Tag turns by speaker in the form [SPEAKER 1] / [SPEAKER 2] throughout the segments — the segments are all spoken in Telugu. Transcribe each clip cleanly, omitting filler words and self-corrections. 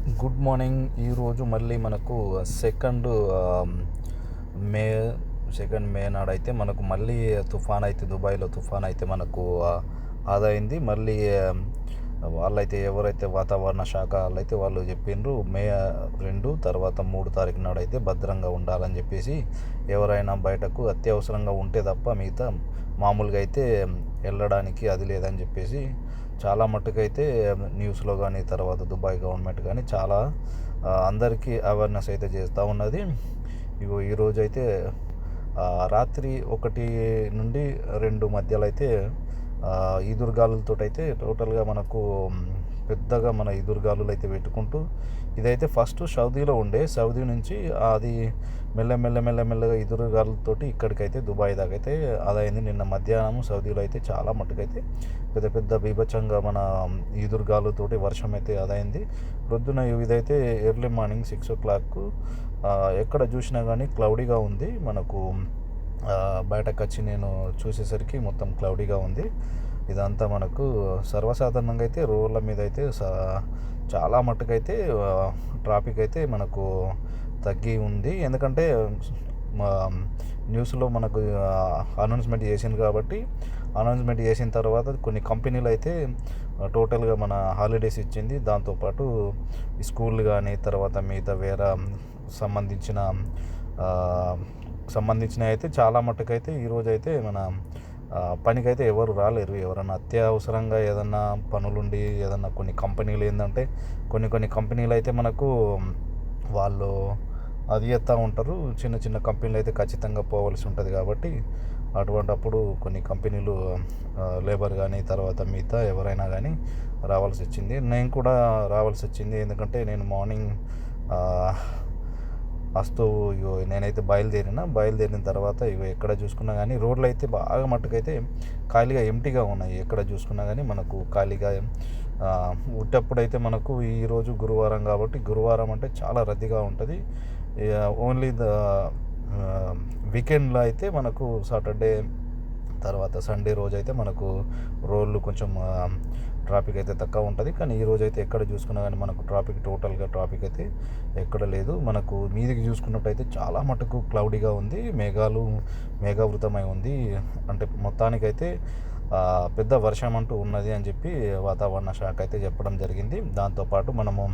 [SPEAKER 1] Good morning. ఈరోజు మళ్ళీ మనకు సెకండ్ మే సెకండ్ మే నాడైతే మనకు మళ్ళీ తుఫాన్ అయితే దుబాయ్లో తుఫాన్ అయితే మనకు ఆదైంది. మళ్ళీ వాళ్ళైతే ఎవరైతే వాతావరణ శాఖ వాళ్ళైతే వాళ్ళు చెప్పిండ్రు మే 2 తర్వాత 3 తారీఖు నాడైతే భద్రంగా ఉండాలని చెప్పేసి, ఎవరైనా బయటకు అత్యవసరంగా ఉంటే తప్ప మిగతా మామూలుగా అయితే వెళ్ళడానికి అది లేదని చెప్పేసి చాలా మట్టుకైతే న్యూస్లో కానీ తర్వాత దుబాయ్ గవర్నమెంట్ కానీ చాలా అందరికీ అవేర్నెస్ అయితే చేస్తూ ఉన్నది. ఇగో ఈరోజైతే రాత్రి 1 నుండి 2 మధ్యలో అయితే ఈదురుగాలులతోటైతే టోటల్గా మనకు పెద్దగా మన ఈదురుగాలులు అయితే పెట్టుకుంటూ, ఇదైతే ఫస్ట్ సౌదీలో ఉండే, సౌదీ నుంచి అది మెల్లగా ఈదురుగాలులతోటి ఇక్కడికైతే దుబాయ్ దాకా అయితే అదైంది. నిన్న మధ్యాహ్నం సౌదీలో అయితే చాలా మట్టుకైతే పెద్ద బీభత్సంగా మన ఈదురుగాలులతోటి వర్షం అయితే అదైంది. ప్రొద్దున ఇదైతే ఎర్లీ మార్నింగ్ 6 o'clock ఎక్కడ చూసినా కానీ క్లౌడీగా ఉంది. మనకు బయటకు వచ్చి నేను చూసేసరికి మొత్తం క్లౌడీగా ఉంది. ఇదంతా మనకు సర్వసాధారణంగా అయితే రోడ్ల మీద అయితే చాలా మట్టుకైతే ట్రాఫిక్ అయితే మనకు తగ్గి ఉంది. ఎందుకంటే న్యూస్లో మనకు అనౌన్స్మెంట్ చేసింది కాబట్టి, అనౌన్స్మెంట్ చేసిన తర్వాత కొన్ని కంపెనీలు అయితే టోటల్గా మన హాలిడేస్ ఇచ్చింది. దాంతోపాటు ఈ స్కూల్ కానీ తర్వాత మిగతా వేరే సంబంధించిన అయితే చాలా మట్టుకైతే ఈరోజైతే మన పనికైతే ఎవరు రాలేరు. ఎవరైనా అత్యవసరంగా ఏదన్నా పనులుండి ఏదన్నా కొన్ని కంపెనీలు ఏంటంటే కొన్ని కంపెనీలు అయితే మనకు వాళ్ళు అది చేస్తూ ఉంటారు. చిన్న కంపెనీలు అయితే ఖచ్చితంగా పోవలసి ఉంటుంది. కాబట్టి అటువంటప్పుడు కొన్ని కంపెనీలు లేబర్ కానీ తర్వాత మిగతా ఎవరైనా కానీ రావాల్సి వచ్చింది. నేను కూడా రావాల్సి వచ్చింది. ఎందుకంటే నేను మార్నింగ్ ఇగో నేనైతే బయలుదేరిన తర్వాత ఇగో ఎక్కడ చూసుకున్నా కానీ రోడ్లు అయితే బాగా మట్టుకైతే ఖాళీగా ఎంటీగా ఉన్నాయి. ఎక్కడ చూసుకున్నా కానీ మనకు ఖాళీగా ఉట్టప్పుడైతే మనకు ఈరోజు గురువారం కాబట్టి గురువారం అంటే చాలా రద్దీగా ఉంటుంది. ఓన్లీ వీకెండ్లో అయితే మనకు సాటర్డే తర్వాత సండే రోజు అయితే మనకు రోడ్లు కొంచెం ట్రాఫిక్ అయితే తక్కువ ఉంటుంది. కానీ ఈరోజు అయితే ఎక్కడ చూసుకున్నా కానీ మనకు టోటల్గా ట్రాఫిక్ అయితే ఎక్కడ లేదు. మనకు మీదికి చూసుకున్నట్టయితే చాలా మటుకు క్లౌడీగా ఉంది, మేఘావృతమై ఉంది. అంటే మొత్తానికైతే పెద్ద వర్షం అంటూ ఉన్నది అని చెప్పి వాతావరణ శాఖ అయితే చెప్పడం జరిగింది. దాంతోపాటు మనము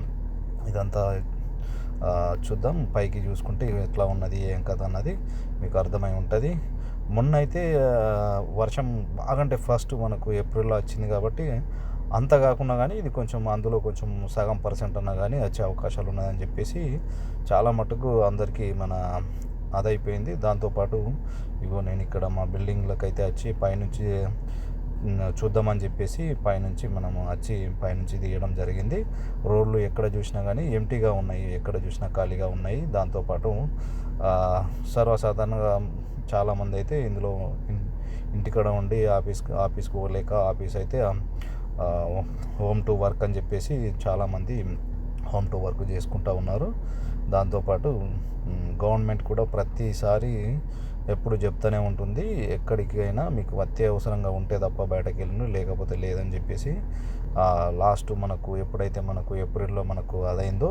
[SPEAKER 1] ఇదంతా చూద్దాం, పైకి చూసుకుంటే ఎట్లా ఉన్నది ఏం కథ అన్నది మీకు అర్థమై ఉంటుంది. మొన్న అయితే వర్షం బాగంటే ఫస్ట్ మనకు ఏప్రిల్లో వచ్చింది కాబట్టి అంత కాకుండా కానీ ఇది అందులో కొంచెం సగం % అన్నా కానీ వచ్చే అవకాశాలు ఉన్నదని చెప్పేసి చాలా మటుకు అందరికీ అదైపోయింది. దాంతోపాటు ఇగో నేను ఇక్కడ మా బిల్డింగ్లకు అయితే వచ్చి పైనుంచి చూద్దామని చెప్పేసి పైనుంచి తీయడం జరిగింది. రోడ్లు ఎక్కడ చూసినా కానీ ఎంటీగా ఉన్నాయి, ఎక్కడ చూసినా ఖాళీగా ఉన్నాయి. దాంతోపాటు సర్వసాధారణంగా చాలామంది అయితే ఇందులో ఇంటికాడ ఉండి ఆఫీస్కి పోలేక ఆఫీస్ అయితే హోమ్ టు వర్క్ అని చెప్పేసి చాలామంది హోమ్ టు వర్క్ చేసుకుంటూ ఉన్నారు. దాంతోపాటు గవర్నమెంట్ కూడా ప్రతిసారి ఎప్పుడు చెప్తూనే ఉంటుంది, ఎక్కడికైనా మీకు అత్యవసరంగా ఉంటే తప్ప బయటకు వెళ్ళను, లేకపోతే లేదని చెప్పేసి. లాస్ట్ మనకు ఎప్పుడైతే మనకు ఏప్రిల్లో మనకు అదైందో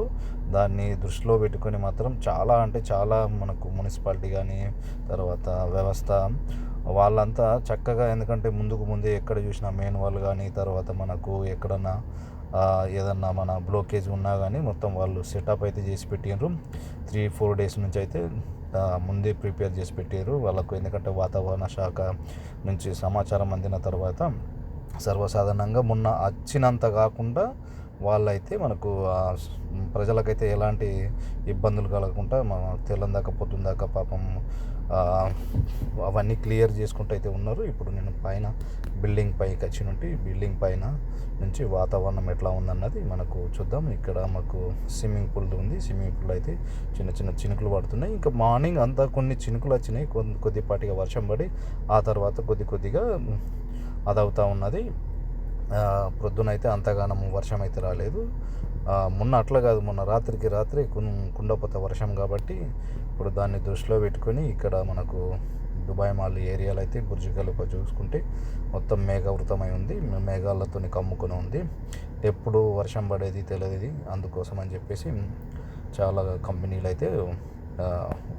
[SPEAKER 1] దాన్ని దృష్టిలో పెట్టుకొని మాత్రం చాలా మనకు మున్సిపాలిటీ కానీ తర్వాత వ్యవస్థ వాళ్ళంతా చక్కగా, ఎందుకంటే ముందే ఎక్కడ చూసినా మెయిన్ వాళ్ళు కానీ తర్వాత మనకు ఎక్కడన్నా ఏదన్నా మన బ్లోకేజ్ ఉన్నా కానీ మొత్తం వాళ్ళు సెటప్ అయితే చేసి పెట్టినారు. 3-4 days నుంచి అయితే ముందే ప్రిపేర్ చేసి పెట్టారు వాళ్ళకు. ఎందుకంటే వాతావరణ శాఖ నుంచి సమాచారం అందిన తర్వాత సర్వసాధారణంగా మొన్న వచ్చినంత కాకుండా వాళ్ళైతే మనకు ప్రజలకైతే ఎలాంటి ఇబ్బందులు కలగకుండా తెల్లందాక పొద్దుందాకా పాపం అవన్నీ క్లియర్ చేసుకుంటూ అయితే ఉన్నారు. ఇప్పుడు నేను పైన బిల్డింగ్ పైకి బిల్డింగ్ పైన నుంచి వాతావరణం ఎట్లా ఉందన్నది మనకు చూద్దాం. ఇక్కడ మాకు స్విమ్మింగ్ పూల్ ఉంది. స్విమ్మింగ్ పూల్ అయితే చిన్న చినుకులు పడుతున్నాయి. ఇంకా మార్నింగ్ అంతా కొన్ని చినుకులు వచ్చినాయి, కొద్దిపాటిగా వర్షం పడి ఆ తర్వాత కొద్దిగా అదవుతూ ఉన్నది. ప్రొద్దునైతే అంతగానం వర్షం అయితే రాలేదు. మొన్న అట్లా కాదు, మొన్న రాత్రి కుండపోత వర్షం కాబట్టి ఇప్పుడు దాన్ని దృష్టిలో పెట్టుకొని ఇక్కడ మనకు దుబాయ్ మాల్ ఏరియాలో అయితే బుర్జ్ ఖలీఫా చూసుకుంటే మొత్తం మేఘావృతమై ఉంది, మేఘాలతో కమ్ముకొని ఉంది. ఎప్పుడు వర్షం పడేది తెలియదు, అందుకోసం అని చెప్పేసి చాలా కంపెనీలు అయితే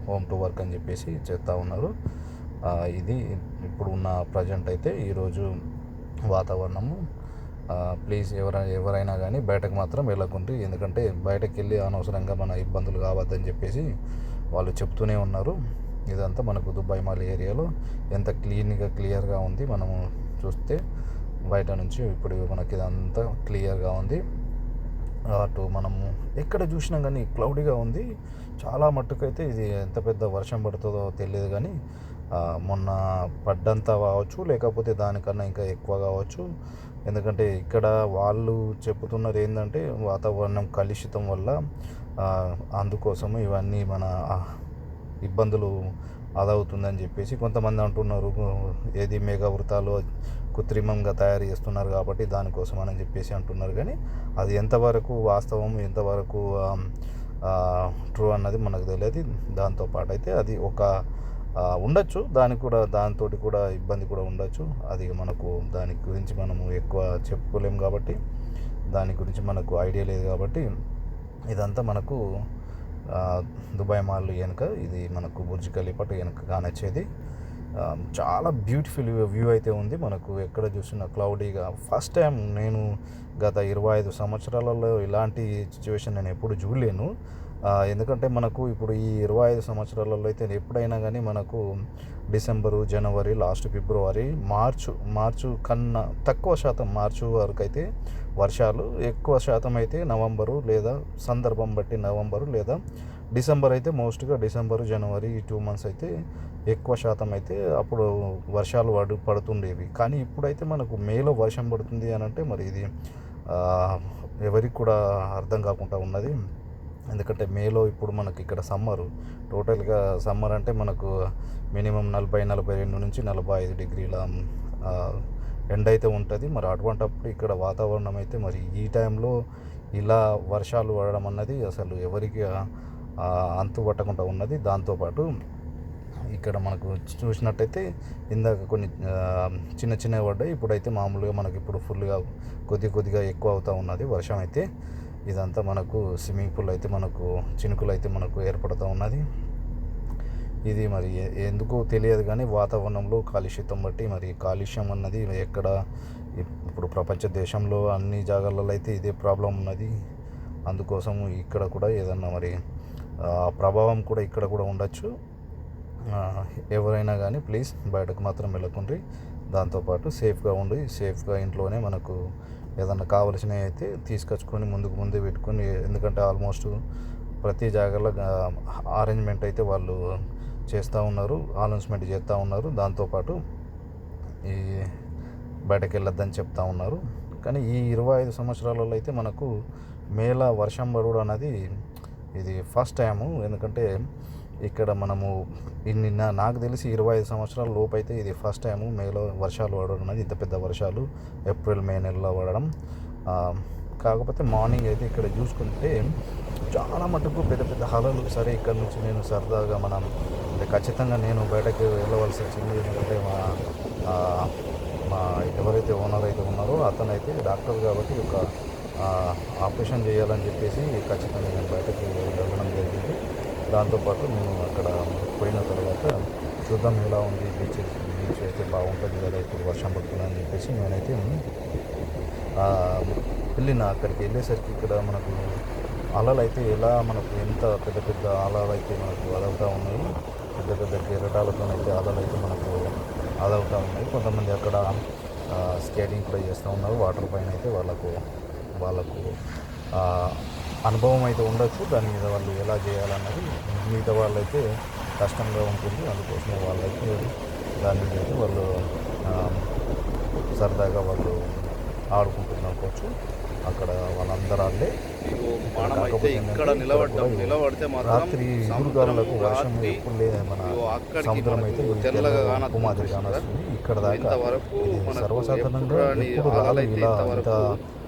[SPEAKER 1] హోమ్ టు వర్క్ అని చెప్పేసి చేస్తూ ఉన్నారు. ఇది ఇప్పుడు ఉన్న ప్రజెంట్ అయితే ఈరోజు వాతావరణము. ప్లీజ్ ఎవరైనా కానీ బయటకు మాత్రం వెళ్ళకుండ్రి, ఎందుకంటే బయటకు వెళ్ళి అనవసరంగా మన ఇబ్బందులు కావద్దని చెప్పేసి వాళ్ళు చెప్తూనే ఉన్నారు. ఇదంతా మనకు దుబాయ్ మాల్ ఏరియాలో ఎంత క్లియర్గా ఉంది. మనము చూస్తే బయట నుంచి ఇప్పుడు మనకి ఇదంతా క్లియర్గా ఉంది. అటు మనము ఎక్కడ చూసినా కానీ క్లౌడీగా ఉంది. చాలా మట్టుకైతే ఇది ఎంత పెద్ద వర్షం పడుతుందో తెలియదు, కానీ మొన్న పడ్డంత కావచ్చు, లేకపోతే దానికన్నా ఇంకా ఎక్కువ కావచ్చు. ఎందుకంటే ఇక్కడ వాళ్ళు చెబుతున్నది ఏంటంటే వాతావరణం కలుషితం వల్ల అందుకోసము ఇవన్నీ మన ఇబ్బందులు అదవుతుందని చెప్పేసి కొంతమంది అంటున్నారు. ఏది మేఘావృతాలు కృత్రిమంగా తయారు చేస్తున్నారు కాబట్టి దానికోసం అని చెప్పేసి అంటున్నారు, కానీ అది ఎంతవరకు వాస్తవం, ఎంతవరకు ట్రూ అన్నది మనకు తెలియదు. దాంతోపాటు అయితే అది ఒక ఉండొచ్చు, దాంతో కూడా ఇబ్బంది కూడా ఉండొచ్చు. అది మనకు దాని గురించి మనము ఎక్కువ చెప్పుకోలేము కాబట్టి, దాని గురించి మనకు ఐడియా లేదు కాబట్టి, ఇదంతా మనకు దుబాయ్ మాల్ వెనుక ఇది మనకు బుర్జ్ ఖలీఫా వెనుక కానొచ్చేది. చాలా బ్యూటిఫుల్ వ్యూ అయితే ఉంది. మనకు ఎక్కడ చూసినా క్లౌడీగా. ఫస్ట్ టైం నేను గత 25 సంవత్సరాలలో ఇలాంటి సిచ్యువేషన్ నేను ఎప్పుడు చూడలేను. ఎందుకంటే మనకు ఇప్పుడు ఈ 25 సంవత్సరాలలో అయితే ఎప్పుడైనా కానీ మనకు డిసెంబరు, జనవరి, లాస్ట్ ఫిబ్రవరి, మార్చు కన్నా తక్కువ శాతం మార్చు వరకు అయితే వర్షాలు, ఎక్కువ శాతం అయితే నవంబరు లేదా సందర్భం బట్టి నవంబరు లేదా డిసెంబర్ అయితే మోస్ట్గా డిసెంబరు, జనవరి ఈ 2 మంత్స్ అయితే ఎక్కువ శాతం అయితే అప్పుడు వర్షాలు పడుతుండేవి. కానీ ఇప్పుడైతే మనకు మేలో వర్షం పడుతుంది అని అంటే మరి ఇది ఎవరికి కూడా అర్థం కాకుండా ఉన్నది. ఎందుకంటే మేలో ఇప్పుడు మనకి ఇక్కడ సమ్మరు, టోటల్గా సమ్మర్ అంటే మనకు మినిమం 42 నుంచి 45 డిగ్రీల ఎండ అయితే ఉంటుంది. మరి అటువంటప్పుడు ఇక్కడ వాతావరణం అయితే మరి ఈ టైంలో ఇలా వర్షాలు పడడం అన్నది అసలు ఎవరికి అంతు పట్టకుండా ఉన్నది. దాంతోపాటు ఇక్కడ మనకు చూసినట్టయితే ఇందాక కొన్ని చిన్నవి పడ్డాయి, ఇప్పుడైతే మామూలుగా మనకి ఇప్పుడు ఫుల్గా కొద్దిగా ఎక్కువ అవుతూ ఉన్నది వర్షం అయితే. ఇదంతా మనకు స్విమ్మింగ్ పూల్ అయితే మనకు చినుకులు అయితే మనకు ఏర్పడుతూ ఉన్నది. ఇది మరి ఎందుకో తెలియదు, కానీ వాతావరణంలో కాలుష్యం బట్టి మరి కాలుష్యం అన్నది ఎక్కడ ఇప్పుడు ప్రపంచ దేశంలో అన్ని జాగాలలో అయితే ఇదే ప్రాబ్లం ఉన్నది. అందుకోసం ఇక్కడ కూడా ఏదన్నా మరి ప్రభావం కూడా ఇక్కడ కూడా ఉండొచ్చు. ఎవరైనా కానీ ప్లీజ్ బయటకు మాత్రం వెళ్ళకుండ్రి. దాంతోపాటు సేఫ్గా ఇంట్లోనే మనకు ఏదన్నా కావలసినవి అయితే తీసుకొచ్చుకొని ముందే పెట్టుకొని, ఎందుకంటే ఆల్మోస్ట్ ప్రతి జాగాలో అరేంజ్మెంట్ అయితే వాళ్ళు చేస్తూ ఉన్నారు, అనౌన్స్మెంట్ చేస్తూ ఉన్నారు. దాంతోపాటు ఈ బయటకు వెళ్ళొద్దని చెప్తా ఉన్నారు. కానీ ఈ 25 సంవత్సరాలలో అయితే మనకు మేల వర్షం పడడం అనేది ఇది ఫస్ట్ టైము. ఎందుకంటే ఇక్కడ మనము నాకు తెలిసి 25 సంవత్సరాల లోపు అయితే ఇది ఫస్ట్ టైము మేలో వర్షాలు పడడం అనేది, ఇంత పెద్ద వర్షాలు ఏప్రిల్ మే నెలలో పడడం. కాకపోతే మార్నింగ్ అయితే ఇక్కడ చూసుకుంటే చాలా మటుకు పెద్ద అలలు. సరే, ఇక్కడ నుంచి నేను సరదాగా అంటే ఖచ్చితంగా నేను బయటకు వెళ్ళవలసి వచ్చింది. ఎందుకంటే మా ఎవరైతే ఓనర్ అయితే ఉన్నారో అతనైతే డాక్టర్ కాబట్టి ఒక ఆపరేషన్ చేయాలని చెప్పేసి ఖచ్చితంగా నేను బయటకు వెళ్ళడం జరిగింది. దాంతోపాటు నేను అక్కడ పోయిన తర్వాత చూద్దాం ఎలా ఉంది, బీచ్ అయితే బాగుంటుంది కదా ఇప్పుడు వర్షం పడుతుందని చెప్పేసి నేనైతే అక్కడికి వెళ్ళేసరికి ఇక్కడ మనకు అలలు అయితే మనకు ఎంత పెద్ద అలలు అయితే మనకు అదవుతూ ఉన్నాయి. పెద్ద కెరటాలతోనైతే అలలు అయితే మనకు అదవుతూ ఉన్నాయి. కొంతమంది అక్కడ స్కేటింగ్ కూడా చేస్తూ ఉన్నారు వాటర్ పైన. అయితే వాళ్ళకు అనుభవం అయితే ఉండొచ్చు, దాని మీద వాళ్ళు ఎలా చేయాలన్నది. మిగతా వాళ్ళైతే కష్టంగా ఉంటుంది, అందుకోసమే వాళ్ళైతే దాని మీద అయితే వాళ్ళు సరదాగా వాళ్ళు ఆడుకుంటున్నాకోవచ్చు. అక్కడ వాళ్ళందరూ వాళ్ళే. కాకపోతే నిలబడితే రాత్రి ఎదురుగాలకు వర్షం ఎప్పుడు లేదు, మన సముద్రం అయితే మాదిరిగా వస్తుంది. ఇక్కడ దాకా ఇది సర్వసాధారణంగా ఎప్పుడు రాలేదు ఇలా ఇంత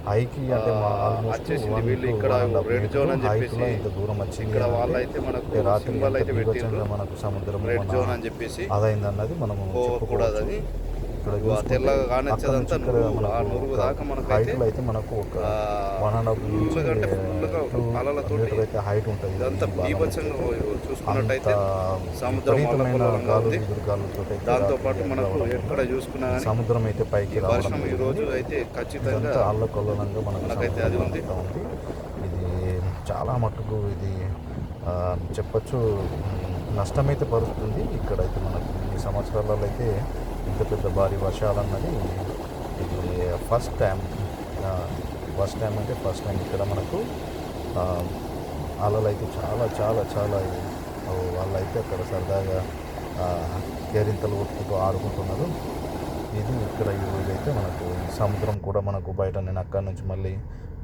[SPEAKER 1] హైకి అంటే మా ఆల్మోస్ట్
[SPEAKER 2] వచ్చేసింది.
[SPEAKER 1] 1
[SPEAKER 2] వీళ్ళు
[SPEAKER 1] to
[SPEAKER 2] ఇక్కడ
[SPEAKER 1] 1 ½
[SPEAKER 2] రెడ్
[SPEAKER 1] మీటర్
[SPEAKER 2] జోన్ అని
[SPEAKER 1] హైట్‌లో
[SPEAKER 2] చెప్పేసి
[SPEAKER 1] ఇంత దూరం వచ్చింది
[SPEAKER 2] ఇక్కడ
[SPEAKER 1] అనంటే,
[SPEAKER 2] వాళ్ళైతే మనకు
[SPEAKER 1] అంటే రాత్రి
[SPEAKER 2] సింబల్
[SPEAKER 1] ఎంత
[SPEAKER 2] అయితే పెట్టిండ్రు.
[SPEAKER 1] బీభత్సంగా మనకు సముద్రము
[SPEAKER 2] రెడ్ జోన్ అని చెప్పేసి
[SPEAKER 1] అదైందన్నది మనము
[SPEAKER 2] పోకూడదు
[SPEAKER 1] చెప్పుకోవచ్చు.
[SPEAKER 2] అని.
[SPEAKER 1] ఇక్కడ
[SPEAKER 2] ఇగో ఆ
[SPEAKER 1] చూసుకుంటే
[SPEAKER 2] తెల్లగా
[SPEAKER 1] అక్కడ నుంచి
[SPEAKER 2] కానొచ్చేదంతా
[SPEAKER 1] ఇక్కడ
[SPEAKER 2] నురుగు. ఆ
[SPEAKER 1] మనకు
[SPEAKER 2] నురుగు
[SPEAKER 1] ఒక
[SPEAKER 2] దాకా మనకైతే
[SPEAKER 1] హైట్‌లో అయితే మనకు ఒక 1½ నుంచి
[SPEAKER 2] ఫుల్గా అంటే ఫుల్గా
[SPEAKER 1] 2
[SPEAKER 2] అలలతోటి
[SPEAKER 1] మీటర్ అయితే హైట్ ఉంటుంది.
[SPEAKER 2] ఇదంతా
[SPEAKER 1] ఈ భాగం నుంచి
[SPEAKER 2] బీభత్సంగా
[SPEAKER 1] అయితే అంత
[SPEAKER 2] చూసుకున్నట్టయితే సముద్రం
[SPEAKER 1] విపరీతమైన
[SPEAKER 2] అల్లకల్లోలంగా
[SPEAKER 1] గాలులు,
[SPEAKER 2] ఉంది.
[SPEAKER 1] ఎదురు గాలులతోటి అయితే
[SPEAKER 2] దాంతోపాటు
[SPEAKER 1] రాత్రి
[SPEAKER 2] మనకు
[SPEAKER 1] రావడం
[SPEAKER 2] ఎక్కడ
[SPEAKER 1] వల్ల
[SPEAKER 2] చూసుకున్నా
[SPEAKER 1] ఈ
[SPEAKER 2] కానీ
[SPEAKER 1] సముద్రం అయితే
[SPEAKER 2] ఈ
[SPEAKER 1] పైకి రావడం
[SPEAKER 2] వర్షం ఈరోజు
[SPEAKER 1] జరిగింది.
[SPEAKER 2] అయితే ఖచ్చితంగా
[SPEAKER 1] ఇదంతా అల్లకల్లోలంగా మనకు
[SPEAKER 2] మనకైతే అది
[SPEAKER 1] సముద్రం
[SPEAKER 2] ఉంది.
[SPEAKER 1] కనబడతా ఉంది. ఇది చాలా మట్టుకు ఇది చెప్పచ్చు నష్టమైతే పరుస్తుంది. ఇక్కడైతే మనకు ఈ సంవత్సరాలలో అయితే ఇంత పెద్ద భారీ వర్షాలన్నది ఇది ఫస్ట్ టైం. అంటే ఫస్ట్ టైం ఇక్కడ మనకు అలలు అయితే చాలా చాలా చాలా వాళ్ళైతే అక్కడ సరదాగా కేరింతలు కొట్టుకుంటూ ఆడుకుంటున్నారు. ఇది ఇక్కడ ఈరోజు అయితే మనకు సముద్రం కూడా మనకు బయట నేను అక్కడి నుంచి మళ్ళీ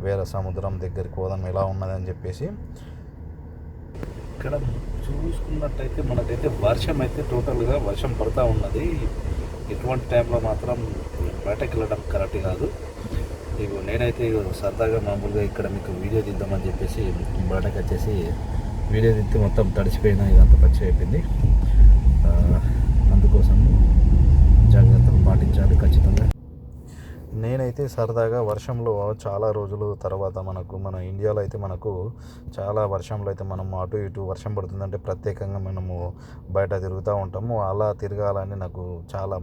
[SPEAKER 1] వేరే సముద్రం దగ్గరికి పోదాం ఎలా ఉన్నదని చెప్పేసి ఇక్కడ చూసుకున్నట్టయితే మనకైతే వర్షం అయితే టోటల్గా వర్షం పడుతూ ఉన్నది. ఇటువంటి టైంలో మాత్రం బయటకు వెళ్ళడం కరెక్ట్ కాదు. ఇక నేనైతే సరదాగా మామూలుగా ఇక్కడ మీకు వీడియో తీద్దామని చెప్పేసి బయటకు వచ్చేసి వీడియో తీస్తే మొత్తం తడిసిపోయినా ఇదంతా పచ్చి అయిపోయింది. అందుకోసం జాగ్రత్తలు పాటించాలి ఖచ్చితంగా. నేనైతే సరదాగా వర్షంలో చాలా రోజులు తర్వాత మన ఇండియాలో అయితే మనకు చాలా వర్షంలో అయితే మనము అటు ఇటు వర్షం పడుతుందంటే ప్రత్యేకంగా మనము బయట తిరుగుతూ ఉంటాము. అలా తిరగాలని నాకు చాలా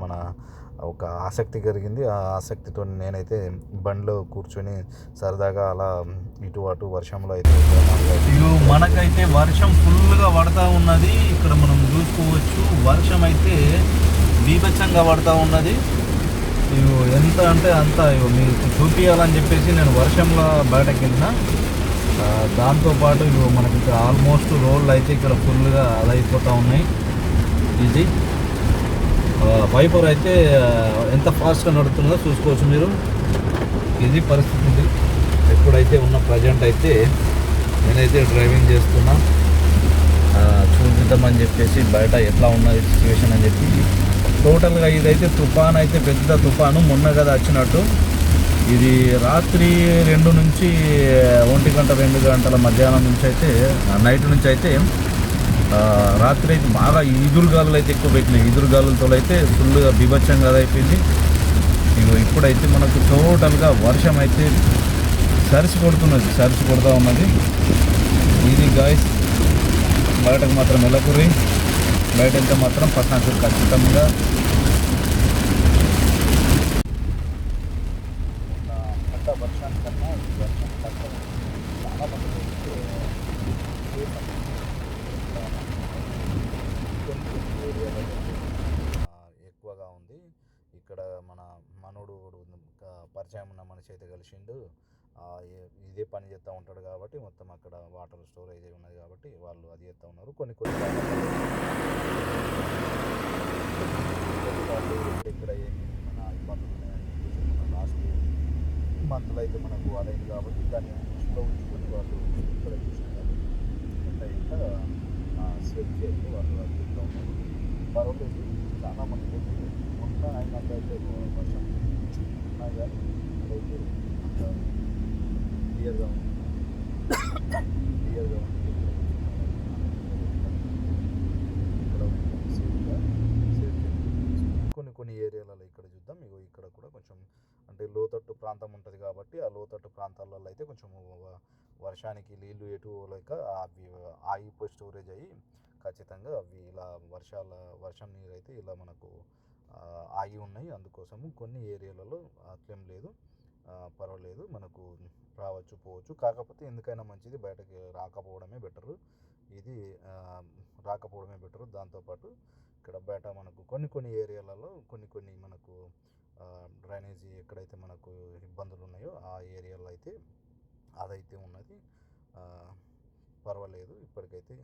[SPEAKER 1] ఒక ఆసక్తి కలిగింది. ఆ ఆసక్తితో నేనైతే బండిలో కూర్చొని సరదాగా అలా ఇటు అటు వర్షంలో అయితే మనకైతే వర్షం ఫుల్గా పడుతూ ఉన్నది. ఇక్కడ మనం చూసుకోవచ్చు వర్షం అయితే బీభత్సంగా పడుతూ ఉన్నది. ఎంత అంటే అంత మీకు చూపించాలని చెప్పేసి నేను వర్షంలో బయటకు వెళ్ళిన. దాంతోపాటు మనకి ఇక్కడ ఆల్మోస్ట్ రోడ్లు అయితే ఇక్కడ ఫుల్గా అదైపోతూ ఉన్నాయి. ఇది వైపర్ అయితే ఎంత ఫాస్ట్గా నడుస్తుందో చూసుకోవచ్చు మీరు. ఇది పరిస్థితి. ఎప్పుడైతే ఉన్న ప్రజెంట్ అయితే నేనైతే డ్రైవింగ్ చేస్తున్నా. చూపిద్దామని చెప్పేసి బయట ఎట్లా ఉన్నది సిచ్యువేషన్ అని చెప్పి. టోటల్గా ఇదైతే తుఫాన్ అయితే పెద్ద తుఫాను మొన్న కదా వచ్చినట్టు. ఇది రాత్రి 2 నుంచి 1 గంట 2 గంటల మధ్యాహ్నం నుంచి అయితే నైట్ నుంచి అయితే రాత్రి అయితే బాగా ఈదురుగాలు అయితే ఎక్కువ పెట్టినాయి. ఈదురుగాలులతో అయితే ఫుల్గా బీభత్సంగా అయిపోయింది. ఇప్పుడైతే మనకు టోటల్గా వర్షం అయితే సరిసి కొడుతూ ఉన్నది. ఇది గాయస్ బయటకు మాత్రం వెళ్ళకుర్రి. బయట వెళ్తే మాత్రం పట్టణానికి ఖచ్చితంగా వర్షానికన్నా వర్షం తక్కువ చాలా మంది ఎక్కువగా ఉంది. ఇక్కడ మన మనోడు పరిచయం ఉన్న మనిషి అయితే కలిసిండు. ఇదే పని చేస్తూ ఉంటాడు కాబట్టి మొత్తం అక్కడ వాటర్ స్టోరేజ్ ఉన్నది కాబట్టి వాళ్ళు అది చేస్తూ ఉన్నారు. కొన్ని ఇక్కడ ఏమి మన ఇబ్బందులు ఉన్నాయని చెప్పేసి మన లాస్ట్ మంత్లో అయితే మనకు అదైంది కాబట్టి దాన్ని దృష్టిలో ఉంచుకొని వాళ్ళు ఇక్కడ చూసినారు. ఎంత సేఫ్టీ అయితే వాళ్ళు అది చెప్తూ ఉన్నారు. పర్వాలేదు చాలా మంది మొన్న అయినట్లయితే వర్షం ఉన్నా కానీ ఇక్కడైతే క్లియర్గా ఉంది. ఇక్కడ సేఫ్గా కొన్ని ఏరియాలలో ఇక్కడ చూద్దాం. ఇక్కడ కూడా కొంచెం అంటే లోతట్టు ప్రాంతం ఉంటుంది కాబట్టి ఆ లోతట్టు ప్రాంతాలలో అయితే కొంచెం వర్షానికి నీళ్ళు ఎటు లేక అవి ఆగిపోయి స్టోరేజ్ అయ్యి ఖచ్చితంగా అవి ఇలా వర్షం నీరు అయితే ఇలా మనకు ఆగి ఉన్నాయి. అందుకోసము కొన్ని ఏరియాలలో అట్లేం లేదు, పర్వాలేదు, మనకు రావచ్చు పోవచ్చు. కాకపోతే ఎందుకైనా మంచిది బయటకి రాకపోవడమే బెటరు. ఇది రాకపోవడమే బెటరు. దాంతోపాటు ఇక్కడ బయట మనకు కొన్ని ఏరియాలలో కొన్ని మనకు డ్రైనేజీ ఎక్కడైతే మనకు ఇబ్బందులు ఉన్నాయో ఆ ఏరియాలో అయితే అదైతే ఉన్నది. పర్వాలేదు ఇప్పటికైతే.